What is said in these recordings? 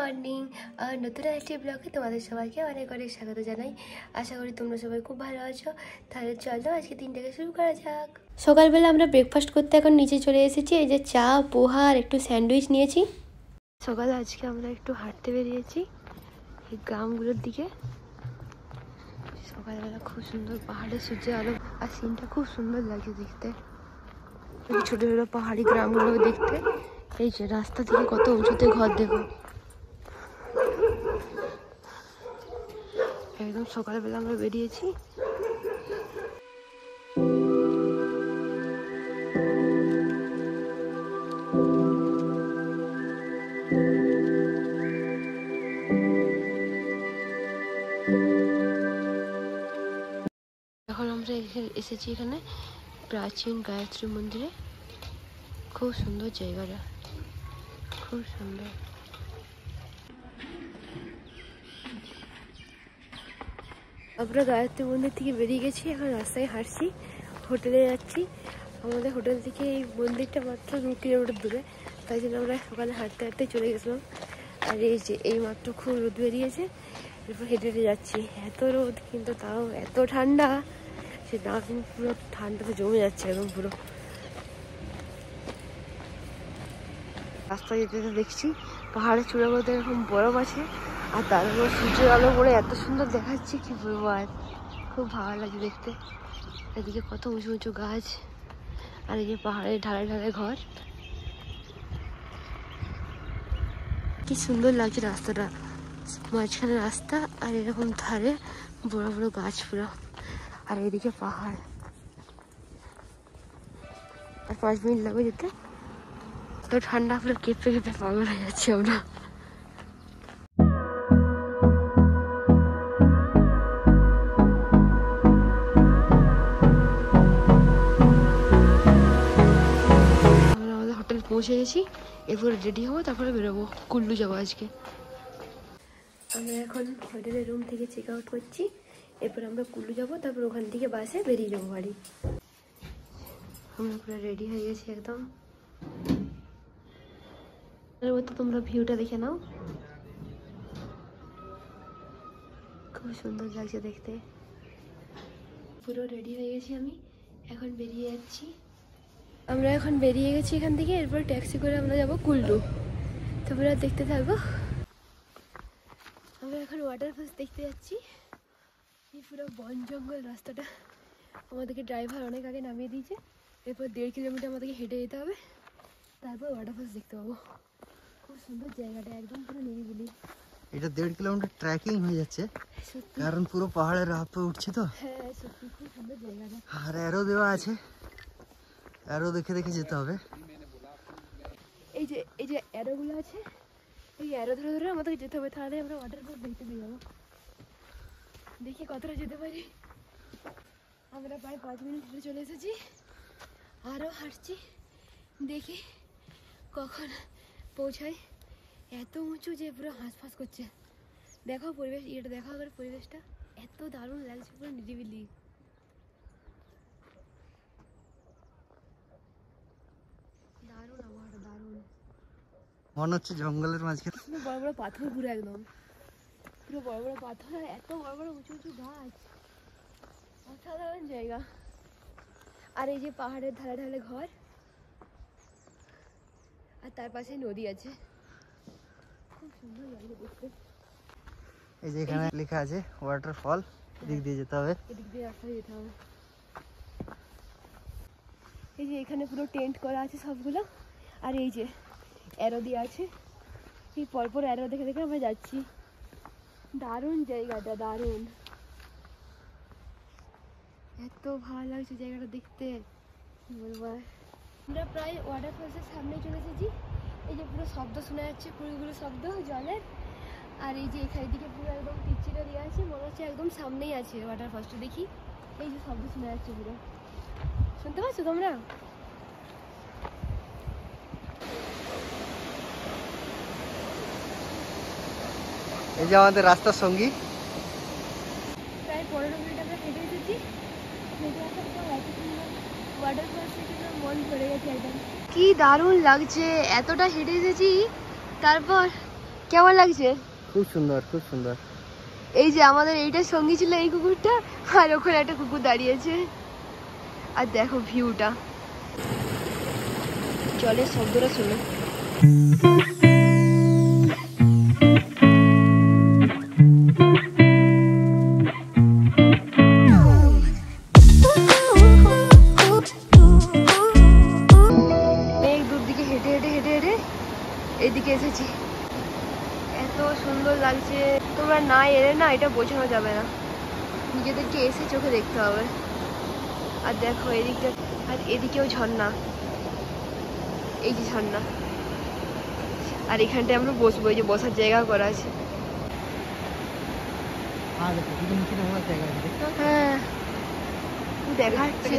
Morning আর নতুন একটি ব্লগে তোমাদের সবাইকে অনেক অনেক স্বাগত জানাই। আশা করি তোমরা সবাই খুব ভালো আছো। তাহলে চলো আজকে দিনটাকে শুরু করা যাক। সকালবেলা আমরা ব্রেকফাস্ট করতে এখন নিচে চলে এসেছি। এই যে চা, পোহা আর একটু স্যান্ডউইচ নিয়েছি। সকালে আজকে আমরা একটু হাঁটতে বেরিয়েছি এই গ্রামগুলোর দিকে। সকালবেলা খুব সুন্দর পাহাড়ের সূর্যের আলো আর সিনটা খুব সুন্দর লাগছে দেখতে। ছোট ছোট পাহাড়ি গ্রামগুলো দেখতে। এই যে রাস্তা থেকে কত উঁচুতে ঘর দেখো। একদম সকালবেলা আমরা বেরিয়েছি। এখন আমরা এসেছি এখানে প্রাচীন গায়ত্রী মন্দিরে। খুব সুন্দর জায়গাটা, খুব সুন্দর। আমরা গায়ত্রী মন্দির থেকে বেরিয়ে গেছি, এখন রাস্তায় হাঁটছি, হোটেলে যাচ্ছি। আমাদের হোটেল থেকে এই মন্দিরটা মাত্র 2 কিলোমিটার দূরে, তাই জন্য আমরা সকালে হাঁটতে হাঁটতে চলে গেছিলাম। আর এই যে এই মাত্র খুব রোদ বেরিয়েছে, এরপর হেঁটে হেঁটে যাচ্ছি। এত রোদ কিন্তু তাও এত ঠান্ডা, সে নাক পুরো ঠান্ডাতে জমে যাচ্ছে একদম পুরো। রাস্তায় যেতে যেতে দেখছি পাহাড়ের চূড়াগুলোতে এরকম বরফ আছে, আর তার উপর সূর্যের আলো পড়ে এত সুন্দর দেখাচ্ছে, কি বলবো। আর খুব ভালো লাগে দেখতে। এদিকে কত উঁচু উঁচু গাছ, আর এই যে পাহাড়ের ঢালে ঢালে ঘর। কি সুন্দর লাগছে রাস্তাটা, মাঝখানে রাস্তা আর এরকম ধারে বড় বড় গাছ পুরো, আর এদিকে পাহাড়। আর 5 মিনিট লাগবে যেতে। তো ঠান্ডা পুরো কেঁপে কেঁপে পাগল হয়ে যাচ্ছি আমরা। হোটেল পৌঁছে গেছি, এরপরে রেডি হবো, তারপরে বেরোবো। কুল্লু যাবো আজকে। আমরা এখন হোটেলের রুম থেকে চেক আউট করছি, এরপর আমরা কুল্লু যাবো, তারপর ওখান থেকে বাসে বেরিয়ে যাবো বাড়ি। আমরা পুরো রেডি হয়ে গেছি একদম। তো তোমরা ভিউটা দেখে নাও, খুব সুন্দর লাগছে দেখতে। পুরো রেডি হয়ে গেছি আমি, এখন বেরিয়ে যাচ্ছি। আমরা এখন বেরিয়ে গেছি এখান থেকে, এরপর ট্যাক্সি করে আমরা যাবো কুল্লু। তোমরা দেখতে থাকো। আমরা এখন ওয়াটারফলস দেখতে যাচ্ছি। এই পুরো বন জঙ্গল রাস্তাটা, আমাদেরকে ড্রাইভার অনেক আগে নামিয়ে দিয়েছে। এরপর 1.5 কিলোমিটার আমাদেরকে হেঁটে যেতে হবে, তারপর ওয়াটারফলস দেখতে পাবো। খুব সুন্দর জায়গাটা, একদম পুরো নিরিবিলি। এটা 1.5 কিলোমিটার ট্রেকিং হয়ে যাচ্ছে, কারণ পুরো পাহাড়ের রাতে উঠছে তো। হ্যাঁ সত্যি খুব সুন্দর জায়গাটা। আর অ্যারো দেওয়া আছে, অ্যারো দেখে দেখে যেতে হবে। এই যে অ্যারোগুলো আছে, এই অ্যারো ধরে ধরে আমাদেরকে যেতে হবে, তাহলে আমরা ওয়াটারফলস দেখতে পেয়ে যাবো। দেখি কতটা যেতে পারি। আমরা প্রায় 5 মিনিট ধরে চলে এসেছি, আরও হাঁটছি, দেখি কখন পৌঁছাই। এত উঁচু যে পুরো হাঁসফাঁস করছে। দেখো পরিবেশ, এটা দেখো আবার পরিবেশটা এত দারুণ লাগছে, পুরো নিরিবিলি। দারুণ আবহাওয়াটা, দারুণ মনে হচ্ছে জঙ্গলের মাঝখানে। বড় বড় পাথর, পুরো একদম পুরো বড় বড় পাথর, এত বড় বড় উঁচু উঁচু গাছ, অসাধারণ জায়গা। আর এই যে পাহাড়ের ধারে ধারে ঘর, আর তার পাশে নদী আছে, খুব সুন্দর লাগে দেখতে। এই যে এখানে লেখা আছে ওয়াটারফল, এদিক দিয়ে যেতে হবে, এদিক দিয়ে রাস্তায় যেতে হবে। এই যে এখানে পুরো টেন্ট করা আছে সবগুলো, আর এই যে অ্যারো দিয়ে আছে, এই পরপর অ্যারো দেখে দেখে আমরা যাচ্ছি। দারুণ জায়গাটা, দারুণ, এত ভালো লাগছে জায়গাটা দেখতে, বলবো। আমরা প্রায় ওয়াটারফলসের সামনে চলে এসেছি। এই যে পুরো শব্দ শোনা যাচ্ছে, পুরোগুলো শব্দ জলের। আর এই যে এখানে দিকে পুরো একদম পিচ্ছিটা দিয়ে আছে, মনে হচ্ছে একদম সামনেই আছে ওয়াটারফলসটা। দেখি এই যে শব্দ শোনা যাচ্ছে, পুরো শুনতে পাচ্ছ তোমরা? এই যে আমাদের রাস্তার সঙ্গী। প্রায় 15 মিনিট আমরা হেঁটে এসেছি। হেঁটে আসার পর এত সুন্দর ওয়াটারফলস থেকে মন ভরে গেছে একদম। কি দারুণ লাগছে, এতটা হেঁটে এসেছি, তারপর কেমন লাগছে? খুব সুন্দর, খুব সুন্দর। এই যে আমাদের এইটার সঙ্গী ছিল এই কুকুরটা, আর ওখানে একটা কুকুর দাঁড়িয়েছে। আর দেখো ভিউটা, জলের শব্দটা শোনো। এদিকে এসেছি, এত সুন্দর লাগছে, তোমরা না এলে না এটা বোঝানো যাবে না, নিজেদেরকে এসে চোখে দেখতে হবে। আর দেখো এদিকটা, আর এদিকেও ঝর্ণা, এই যে ঝর্ণা, আর এখানটায় আমরা বসবো, এই যে বসার জায়গা করা আছে। হ্যাঁ দেখাচ্ছে,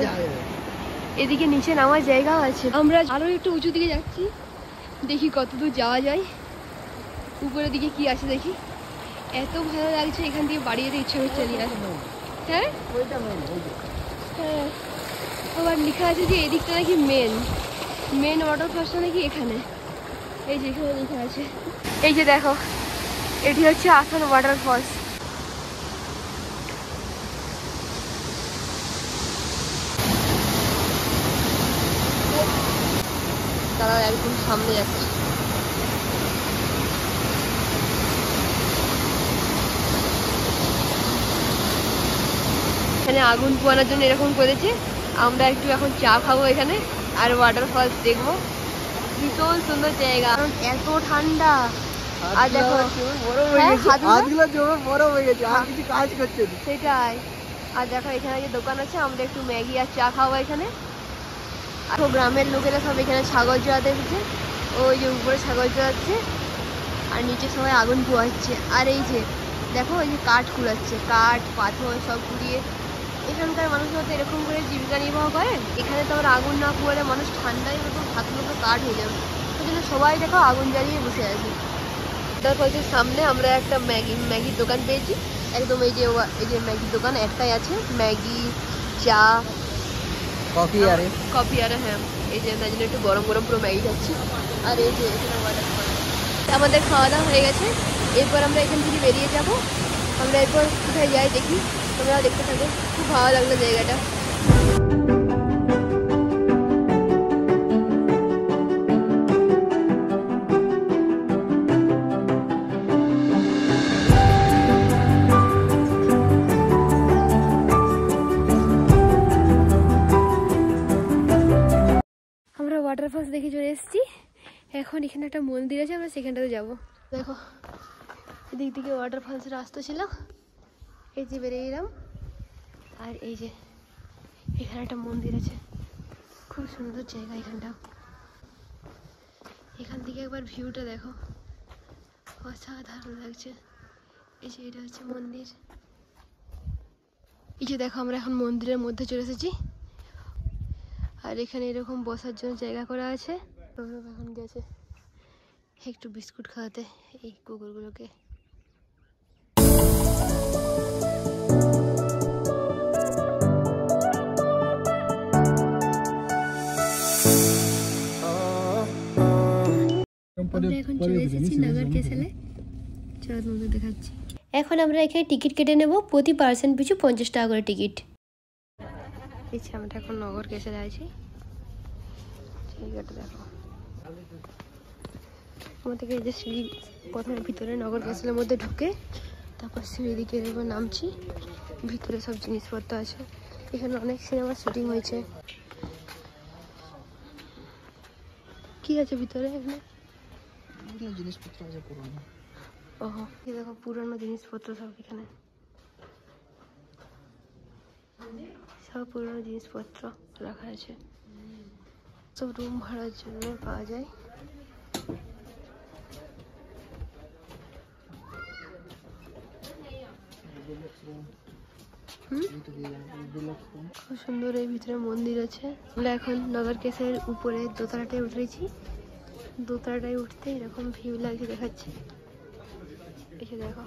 এদিকে নিচে নামার জায়গাও আছে। আমরা আরো একটু উঁচু দিকে যাচ্ছি, দেখি কতদূর যাওয়া যায়। উপরের দিকে কি আছে দেখি। এত ভালো লাগছে, এখান থেকে বাড়ি যেতে ইচ্ছা হচ্ছে। হ্যাঁ হ্যাঁ, আবার লেখা আছে যে এদিকটা নাকি মেন ওয়াটারফলসটা নাকি এখানে। এই যে এখানে লেখা আছে, এই যে দেখো এটি হচ্ছে আসান ওয়াটারফলস। তারা একদম সামনে যাচ্ছে। এখানে আগুন পোয়ানোর জন্য এরকম করেছে। আমরা একটু এখন চা খাবো এখানে, আর ওয়াটারফলস দেখবো। ভীষণ সুন্দর জায়গা, কারণ এত ঠান্ডা। আর দেখো সেটাই। আর দেখো এখানে যে দোকান আছে, আমরা একটু ম্যাগি আর চা খাবো এখানে। আর গ্রামের লোকেরা সব এখানে ছাগল চড়াতে এসেছে, ওই যে উপরে ছাগল চড়াচ্ছে, আর নিচে সবাই আগুন পোয়াচ্ছে। আর এই যে দেখো ওই যে কাঠ কুড়াচ্ছে, কাঠ পাথর সব কুড়িয়ে। এখানকার মানুষরা তো এরকম করে জীবিকা নির্বাহ করে। এখানে তো আমরা আগুন না পুড়ালে মানুষ ঠান্ডায় মতো হাত মতো কাঠ হয়ে যাবে, ওই জন্য সবাই দেখো আগুন জ্বালিয়ে বসে আছে। ওয়াটারফলসের সামনে আমরা একটা ম্যাগির দোকান পেয়েছি, একদম এই যে ম্যাগির দোকান একটাই আছে, ম্যাগি চা কফি আর হ্যাঁ, এই যে তাই জন্য একটু গরম গরম পুরো ম্যাগি খাচ্ছি। আর এই যে এখানে ওয়াটারফল। আমাদের খাওয়া দাওয়া হয়ে গেছে, এরপর আমরা এখান থেকে বেরিয়ে যাব। আমরা এরপর কোথায় যাই দেখি, তোমরা দেখতে থাকো। খুব ভালো লাগলো জায়গাটা। আমরা ওয়াটারফলস দেখে চলে এসেছি, এখন এখানে একটা মন্দির আছে, আমরা সেখানটাতে যাবো। দেখো এদিক থেকে ওয়াটারফলসের রাস্তা ছিল, এই যে বেরিয়ে এলাম। আর এই যে এখানে একটা মন্দির আছে, খুব সুন্দর জায়গা এখানটা। এখান থেকে একবার ভিউটা দেখো, অসাধারণ লাগছে। এই যে এটা হচ্ছে মন্দির। এই যে দেখো আমরা এখন মন্দিরের মধ্যে চলে এসেছি, আর এখানে এরকম বসার জন্য জায়গা করা আছে। এখন গেছে একটু বিস্কুট খাওয়াতে এই কুকুরগুলোকে। আমরা এখন চলে এসেছি নগর কেশালে, চলো তোমাদের দেখাচ্ছি। এখন আমরা এখানে টিকিট কেটে নেব, প্রতি পার্সন পিছু 50 টাকা করে টিকিট। এই যে আমরা এখন নগর কেশালে আছি, জায়গাটা দেখো। আমাদেরকে এই যে সিঁড়ি, প্রথমে ভিতরে নগর কেশালের মধ্যে ঢুকে তারপর সিঁড়ি দিকে এরকম নামছি। ভিতরে সব জিনিসপত্র আছে, এখানে অনেক সিনেমার শুটিং হয়েছে। কি আছে ভিতরে? এখানে জিনিসপত্র আছে পুরনো। ওহো, এই দেখো পুরনো জিনিসপত্র সব, এখানে সব পুরনো জিনিসপত্র রাখা আছে। সব রুম ভাড়ার জন্য পাওয়া যায়। খুব সুন্দর, এই ভিতরে মন্দির আছে। আমরা এখন নগর কেশালের উপরে দোতলাটায় উঠেছি, দোতলাটায় উঠতে এরকম ভিউ লাগছে, দেখাচ্ছি। এসে দেখো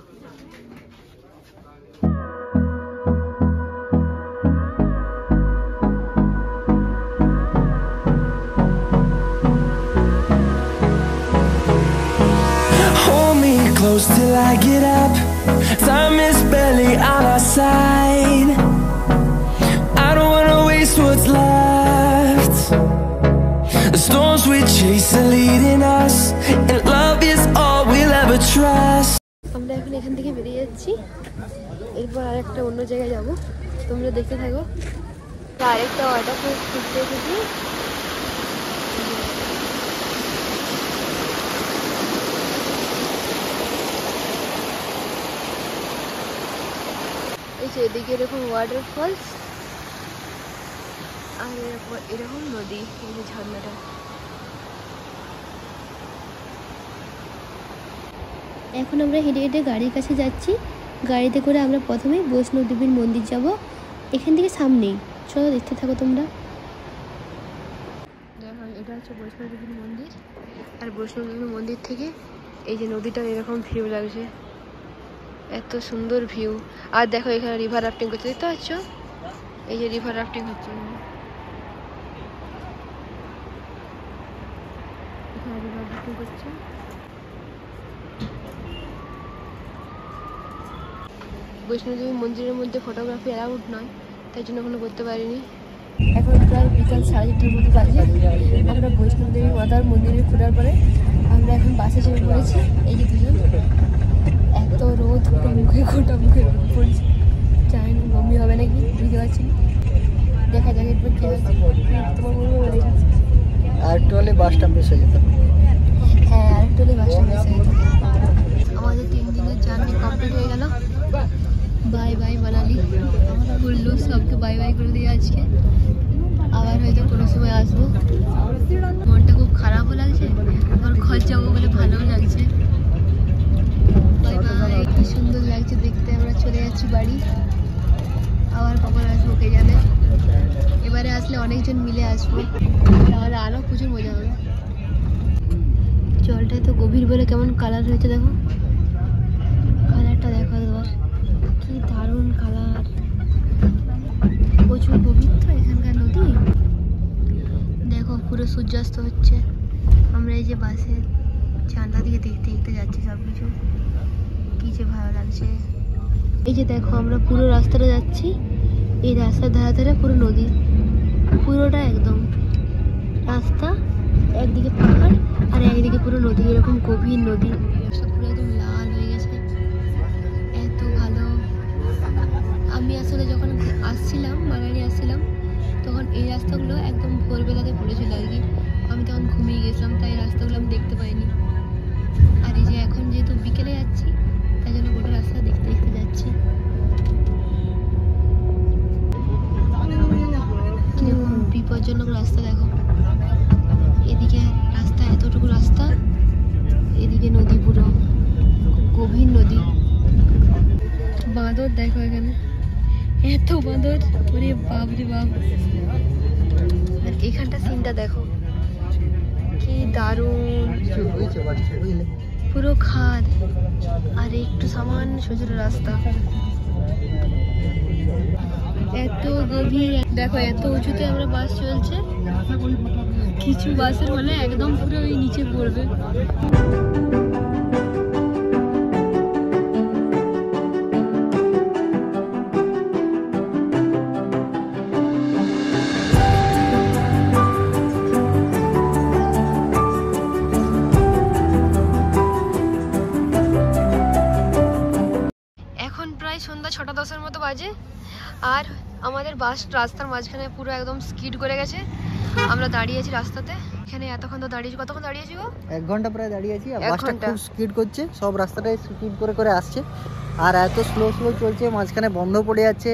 Hold me close till I get up. Time is barely on our side. I don't wanna waste what's left. The storms we chase are leading us, and love is all we'll ever trust. আমরা এখন এখান থেকে বেরিয়ে যাচ্ছি, এরপর আরেকটা অন্য জায়গায় যাব, তোমরা দেখতে থাকো। আরেকটা ওয়াটারফল ঘুরতে এসেছি। এই যে এদিকে এরকম ওয়াটারফলস আর এরকম নদী, এই যে ঝর্ণাটা। এখন আমরা হেঁটে হেঁটে গাড়ির কাছে যাচ্ছি। গাড়িতে করে আমরা প্রথমে বৈষ্ণব দেবীর মন্দির যাব, এখান থেকে সামনেই। চলো দেখতে থাকো তোমরা। দেখো এটা হচ্ছে বৈষ্ণব দেবীর মন্দির, আর বৈষ্ণব দেবীর মন্দির থেকে এই যে নদীটার এরকম ভিউ লাগছে, এত সুন্দর ভিউ। আর দেখো এখানে রিভার রাফটিং করতে, দেখতে পাচ্ছ? এই যে রিভার রাফটিং হচ্ছে, এখানে রিভার রাফটিং করছে। বৈষ্ণোদেবী মন্দিরের মধ্যে ফটোগ্রাফি অ্যালাউড নয়, তাই জন্য এখনো করতে পারিনি। এখন প্রায় বিকাল 4:30টার মতো বাজে। আমরা বৈষ্ণোদেবী মাতার মন্দিরে ঘোরার পরে আমরা এখন বাসে চেপে পড়েছি। এই যে দুজন, এত রোদ, গোটা মুখে রোদ পড়ছে, জানি না বমি হবে নাকি, বুঝতে পারছি না। দেখা যাক এরপর কী হচ্ছে। তোমার বমি হবে নাকি? আরেকটু হলে বাসটা মিস হয়ে যেত। হ্যাঁ, আরেকটু হলে বাসটা মিস হয়ে যেত। আমাদের 3 দিনের জার্নি কমপ্লিট হয়ে গেল। বাই বাই মানালি, বললো সবকে বাই বাই করে দিয়ে আজকে। আবার হয়তো কোনো সময় আসবো। মনটা খুব খারাপও লাগছে, আবার ঘর যাবো বলে ভালোও লাগছে। বাই বাই, কি সুন্দর লাগছে দেখতে। আমরা চলে যাচ্ছি বাড়ি, আবার কখন আসবো কে জানে। এবারে আসলে অনেকজন মিলে আসবো, তাহলে আরও প্রচুর মজা হবে। জলটা তো গভীর বলে কেমন কালার হয়েছে দেখো, কালারটা দেখো একবার, কি দারুণ কালার। প্রচুর গভীর তো এখানকার নদী। দেখো পুরো সূর্যাস্ত হচ্ছে। আমরা এই যে বাসে জানলা দিয়ে দেখতে দেখতে যাচ্ছি সব কিছু, কি যে ভালো লাগছে। এই যে দেখো আমরা পুরো রাস্তাটা যাচ্ছি, এই রাস্তার ধারে ধারে পুরো নদী, পুরোটা একদম রাস্তা, একদিকে পাহাড় আর একদিকে পুরো নদী, এরকম গভীর নদী, সব পুরো একদম লাল হয়ে গেছে, এত ভালো। আমি আসলে যখন আসছিলাম, মানালি আসছিলাম, তখন এই রাস্তাগুলো একদম ভোরবেলাতে পড়েছিল আর কি। আমি তখন ঘুমিয়ে গেছিলাম, তাই রাস্তাগুলো আমি দেখতে পাইনি। আর এই যে এখন যেহেতু বিকেলে যাচ্ছি, তাই জন্য গোটা রাস্তা দেখতে দেখতে যাচ্ছি। কিরকম বিপজ্জনক রাস্তা দেখো, এদিকে রাস্তা, এতটুকু রাস্তা, এদিকে নদী, পুরো গভীর নদী। বাঁদর দেখো এখানে, এত বাঁদর, ওরে বাপ রে বাপ। আর এখানটা সিনটা দেখো, কি দারুণ, পুরো খাদ আর একটু সামান্য ছোট রাস্তা, এত গভীর। দেখো এত উঁচুতে আমরা বাস চলছে, কিছু বাসের হলে একদম পুরো ওই নিচে পড়বে। এখন প্রায় সন্ধ্যা 6:10 মতো বাজে, আর আমাদের বাস রাস্তার মাঝখানে পুরো একদম স্কিড করে গেছে। আমরা দাঁড়িয়েছি রাস্তাতে, এখানে এতক্ষণ তো দাঁড়িয়েছি। কতক্ষণ দাঁড়িয়েছি গো? 1 ঘন্টা প্রায় দাঁড়িয়েছি। আর বাসটা খুব স্পিড করছে, সব রাস্তাটাই স্পিড করে করে আসছে, আর এত স্লো স্লো চলছে, মাঝখানে বন্ধ পড়ে যাচ্ছে।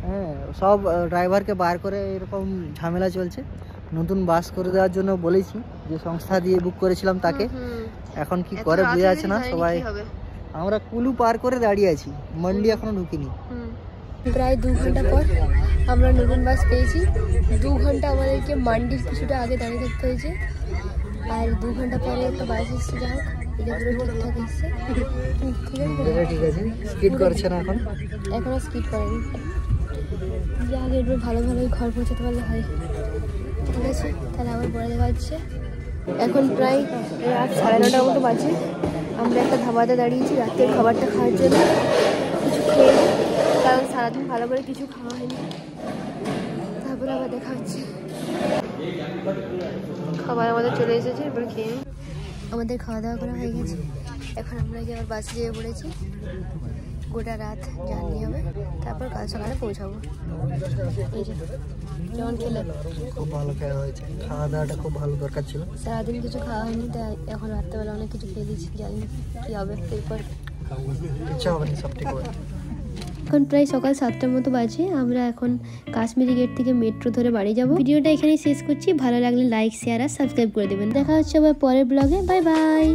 হ্যাঁ, সব ড্রাইভারকে বার করে এরকম ঝামেলা চলছে। নতুন বাস করে দেওয়ার জন্য বলেছি, যে সংস্থা দিয়ে বুক করেছিলাম তাকে। এখন কি করে বোঝা যাচ্ছে না। সবাই আমরা কুলু পার করে দাঁড়িয়ে আছি, মান্ডি এখনো ঢুকিনি। প্রায় 2 ঘন্টা পর আমরা নতুন বাস পেয়েছি। 2 ঘন্টা আমাদেরকে মান্ডির কিছুটা আগে দাঁড়িয়ে থাকতে হয়েছে, আর 2 ঘন্টা পরে একটা বাস এসছে। যাই হোক, এটা পুরো ঠিকঠাক এসছে। ঠিক আছে, স্কিড করছে না এখন, এখনো স্কিড করেনি। যা আগে এবার ভালো ভালোই ঘর পৌঁছাতে পারলে হয়। ঠিক আছে, তাহলে আবার পরে দেখা হচ্ছে। এখন প্রায় রাত 9:30 মতো বাজে। আমরা একটা ধাবাতে দাঁড়িয়েছি রাতের খাবারটা খাওয়ার জন্য, কিছু খেয়ে নিই, কারণ সারাদিন ভালো করে কিছু খাওয়া হয়নি। তারপরে আবার দেখা হচ্ছে। খাবার আমাদের চলে এসেছে, এরপরে খেয়ে নিই। আমাদের খাওয়া দাওয়া করা হয়ে গেছে, এখন আমরা গিয়ে আবার বাসে যেয়ে পড়েছি। গোটা রাত জার্নি হবে, তারপর কাল সকালে পৌঁছাবো। এই যে যেমন খেলে খুব ভালো খাওয়া হয়েছে, খাওয়া দাওয়াটা খুব ভালো দরকার ছিল। সারাদিন কিছু খাওয়া হয়নি, তাই এখন রাত্রেবেলা অনেক কিছু খেয়ে দিচ্ছি, জানি না কী হবে এরপর। ইচ্ছা হবে না, সব ঠিক হবে। এখন প্রায় সকাল 7টার মতো বাজে। আমরা এখন কাশ্মীরি গেট থেকে মেট্রো ধরে বাড়ি যাব। ভিডিওটা এখানেই শেষ করছি। ভালো লাগলে লাইক, শেয়ার আর সাবস্ক্রাইব করে দেবেন। দেখা হচ্ছে আবার পরের ব্লগে। Bye bye.